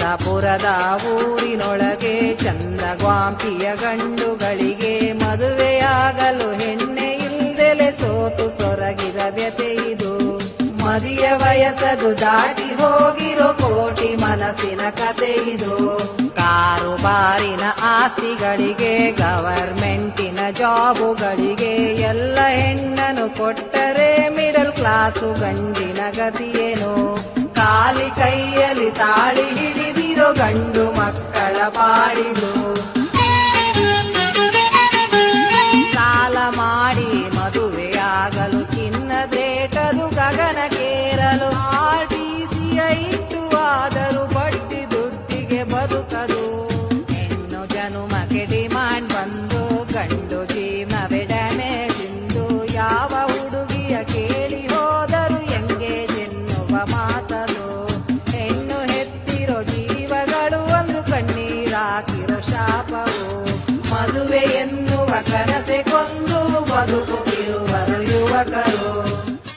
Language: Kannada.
ಚಂದಪುರದ ಊರಿನೊಳಗೆ ಚಂದಗ್ವಾಂಪಿಯ ಗಂಡುಗಳಿಗೆ ಮದುವೆಯಾಗಲು ಹೆಣ್ಣೆ ಇಲ್ದೆಲೆ ಸೋತು ಸೊರಗಿದ ವ್ಯತೆ ಇದು. ಮದಿಯ ವಯಸ್ಸದು ದಾಟಿ ಹೋಗಿರೋ ಕೋಟಿ ಮನಸ್ಸಿನ ಕತೆ ಇದು. ಕಾರುಬಾರಿನ ಆಸ್ತಿಗಳಿಗೆ ಗವರ್ಮೆಂಟಿನ ಜಾಬುಗಳಿಗೆ ಎಲ್ಲ ಹೆಣ್ಣನ್ನು ಕೊಟ್ಟರೆ ಮಿಡಲ್ ಕ್ಲಾಸು ಗಂಡಿನ ಗತಿಯೇನು. ಕಾಲಿ ಕೈಯಲ್ಲಿ ತಾಳಿ ಹಿಡಿದಿರೋ ಗಂಡು ಮಕ್ಕಳ ಪಾಡಿದು. ಸಾಲ ಮಾಡಿ ಮದುವೆಯಾಗಲು ಚಿನ್ನದೇಟದು ಗಗನಕ್ಕೇರಲು. RTCಯ ಇಟ್ಟು ಆದರೂ ಬಡ್ಡಿ ದುಡ್ಡಿಗೆ ಬದುಕದು. ಹೆಣ್ಣು ಜನುಮಕ್ಕೆ ಡಿಮಾಂಡ್ ಬಂದು ಗಂಡು ಜೀವನವೇ ಡ್ಯಾಮೇಜ್ ಇಂದು. ಯಾವ ಹುಡುಗಿಯ ಕೇಳಿ ಹೋದರು ಎಂಗೇಜ್ ಎನ್ನುವ ಮಾತದು. ಹೆಣ್ಣು ಹೆತ್ತಿರೋ ಜೀವಗಳು ಒಂದು ಕಣ್ಣೀರಾಕಿರೋ ಶಾಪವು. ಮದುವೆ ಎನ್ನುವ ಕನಸೆ ಕೊಂದು ಬದುಕುತ್ತಿರುವರು ಯುವಕರು.